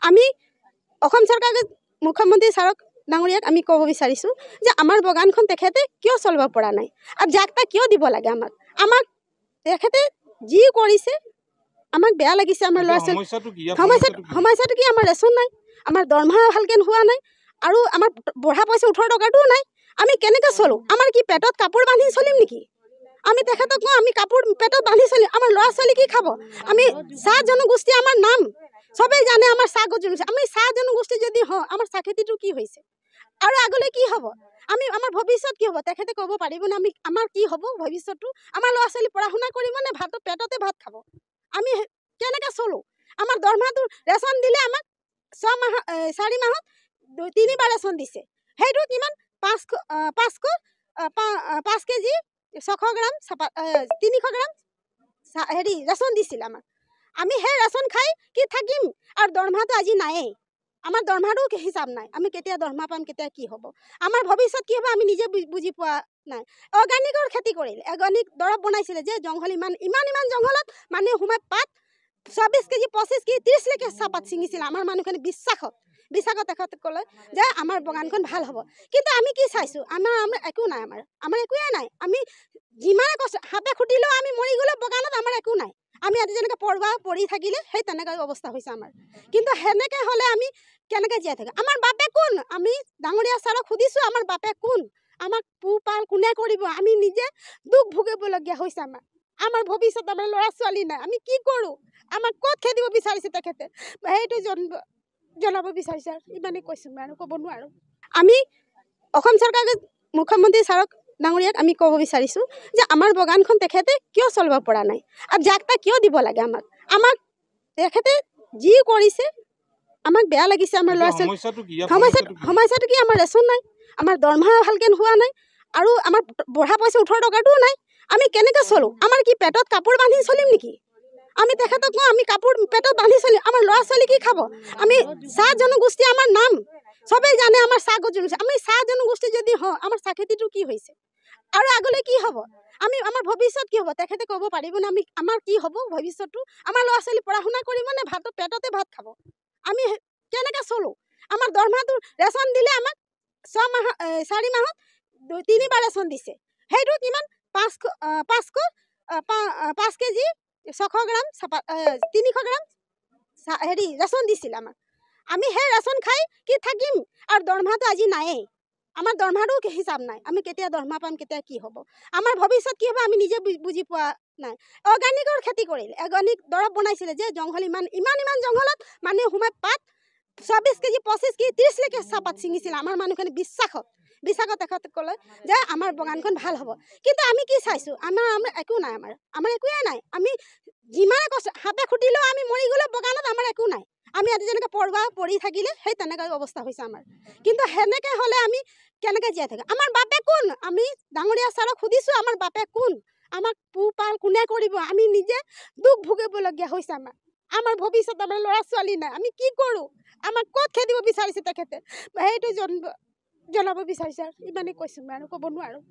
আমি অসম চৰকাৰে মুখ্যমন্ত্ৰী ছাৰক ডাঙৰীয়াক আমি ক'ব বিচাৰিছোঁ যে আমাৰ বাগানখন তেখেতে কিয় চলাব পৰা নাই আৰু জাগতা কিয় দিব লাগে আমাক তেখেতে যি কৰিছে আমাক বেয়া লাগিছে। আমাৰ ল'ৰা ছোৱালী সমস্যাটো কি আমাৰ ৰেচন নাই, আমাৰ দৰমহা ভালকৈ হোৱা নাই আৰু আমাৰ বঢ়া পইচা 18 টকাটোও নাই। আমি কেনেকৈ চলোঁ? আমাৰ কি পেটত কাপোৰ বান্ধি চলিম নেকি? আমি তেখেতক কওঁ আমি কাপোৰ পেটত বান্ধি চলিম, আমাৰ ল'ৰা ছোৱালী কি খাব? আমি চাহ জনগোষ্ঠী আমাৰ নাম সবেই জানে, আমাৰ চাহ জনগোষ্ঠী। আমি চাহ জনগোষ্ঠী যদি হওঁ আমাৰ চাহ খেতিটো কি হৈছে আৰু আগলৈ কি হ'ব? আমাৰ ভৱিষ্যত কি হ'ব? তেখেতে ক'ব পাৰিবনে আমাৰ কি হ'ব ভৱিষ্যতটো? আমাৰ ল'ৰা ছোৱালী পঢ়া শুনা কৰিবনে পেটতে ভাত খাব? আমি কেনেকৈ চলোঁ? আমাৰ দৰমহাটো ৰেচন দিলে আমাক 4 মাহত 3বাৰ ৰেচন দিছে। সেইটো কিমান? 5 কেজি 600 গ্ৰাম 300 গ্ৰাম ৰেচন দিছিল আমাক। আমি সেই ৰেচন খাই কি থাকিম? আৰু দৰমহাটো আজি নায়েই, আমাৰ দৰমহাৰো হিচাপ নাই। আমি কেতিয়া দৰমহা পাম, কেতিয়া কি হ'ব, আমাৰ ভৱিষ্যত কি হ'ব আমি নিজে বুজি পোৱা নাই। অৰ্গেনিকৰ খেতি কৰিলে, অৰ্গেনিক দৰৱ বনাইছিলে যে জংঘল ইমান জংঘলত মানুহে সোমাই পাত 24 কেজি 25 কেজি 30 লৈকে চাহপাত ছিঙিছিল। আমাৰ মানুহখিনি বিশ্বাসত তেখেতে ক'লে যে আমাৰ বাগানখন ভাল হ'ব। কিন্তু আমি কি চাইছোঁ? আমাৰ একো নাই, আমাৰ একোৱে নাই। আমি যিমানে কষ্ট সাপে খুটিলেও আমি মৰি গ'লে বাগানত আমাৰ একো নাই। আমি আজি যেনেকৈ পৰি থাকিলে সেই তেনেকৈ অৱস্থা হৈছে আমাৰ। কিন্তু সেনেকৈ হ'লে আমি কেনেকৈ জীয়াই থাকিম? আমাৰ বাপে কোন? আমি ডাঙৰীয়া ছাৰক সুধিছোঁ আমাৰ বাপে কোন? আমাক পোহপাল কোনে কৰিব? আমি নিজে দুখ ভুগিবলগীয়া হৈছে। আমাৰ ভৱিষ্যত, আমাৰ ল'ৰা ছোৱালী নাই। আমি কি কৰোঁ? আমাক ক'ত খেদিব বিচাৰিছে তেখেতে? সেইটো জনাব বিচাৰিছে। ইমানেই কৈছোঁ, মই আৰু ক'ব নোৱাৰোঁ। আমি অসম চৰকাৰে মুখ্যমন্ত্ৰী ছাৰক ডাঙৰীয়াক আমি ক'ব বিচাৰিছোঁ যে আমাৰ বাগানখন তেখেতে কিয় চলাব পৰা নাই আৰু জাগতা কিয় দিব লাগে আমাক তেখেতে যি কৰিছে আমাক বেয়া লাগিছে। আমাৰ ল'ৰা ছোৱালী সমস্যাটো কি আমাৰ ৰেচন নাই, আমাৰ দৰমহা ভালকৈ হোৱা নাই আৰু আমাৰ বঢ়া পইচা 18 টকাটোও নাই। আমি কেনেকৈ চলোঁ? আমাৰ কি পেটত কাপোৰ বান্ধি চলিম নেকি? আমি তেখেতক কওঁ আমি কাপোৰ পেটত বান্ধি চলিম, আমাৰ ল'ৰা ছোৱালী কি খাব? আমি চাহ জনগোষ্ঠী আমাৰ নাম সবেই জানে, আমাৰ চাহ জনগোষ্ঠী। আমি চাহ জনগোষ্ঠী যদি হওঁ আমাৰ চাহ খেতিটো কি হৈছে আৰু আগলৈ কি হ'ব? আমাৰ ভৱিষ্যত কি হ'ব? তেখেতে ক'ব পাৰিবনে আমাৰ কি হ'ব ভৱিষ্যতটো? আমাৰ ল'ৰা ছোৱালী পঢ়া শুনা কৰিবনে পেটতে ভাত খাব? আমি কেনেকৈ চলোঁ? আমাৰ দৰমহাটো ৰেচন দিলে আমাক 4 মাহত 3বাৰ ৰেচন দিছে। সেইটো কিমান? 5 কেজি 600 গ্ৰাম 300 গ্ৰাম ৰেচন দিছিল আমাক। আমি সেই ৰেচন খাই কি থাকিম? আৰু দৰমহাটো আজি নায়েই, আমাৰ দৰমহাৰো হিচাপ নাই। আমি কেতিয়া দৰমহা পাম, কেতিয়া কি হ'ব, আমাৰ ভৱিষ্যত কি হ'ব আমি নিজে বুজি পোৱা নাই। অৰ্গেনিকৰ খেতি কৰিলে, অৰ্গেনিক দৰৱ বনাইছিলে যে জংঘল ইমান জংঘলত মানুহে সোমাই পাত 24 কেজি 25 কেজি 30 লৈকে চাহপাত ছিঙিছিল। আমাৰ মানুহখিনি বিশ্বাসত তেখেতে ক'লে যে আমাৰ বাগানখন ভাল হ'ব। কিন্তু আমি কি চাইছোঁ? আমাৰ একো নাই, আমাৰ একোৱে নাই। আমি যিমানে কষ্ট সাপে খুটিলেও আমি মৰি গ'লে বাগানত আমাৰ একো নাই। আমি আজি যেনেকৈ পৰি থাকিলে সেই তেনেকৈ অৱস্থা হৈছে আমাৰ। কিন্তু সেনেকৈ হ'লে আমি কেনেকৈ জীয়াই থাকিম? আমাৰ বাপে কোন? আমি ডাঙৰীয়া ছাৰক সুধিছোঁ আমাৰ বাপে কোন? আমাক পোহপাল কোনে কৰিব? আমি নিজে দুখ ভুগিবলগীয়া হৈছে। আমাৰ ভৱিষ্যত, আমাৰ ল'ৰা ছোৱালী নাই। আমি কি কৰোঁ? আমাক ক'ত খেদিব বিচাৰিছে তেখেতে? সেইটো জনাব বিচাৰিছে। ইমানেই কৈছোঁ, মই আৰু ক'ব নোৱাৰোঁ।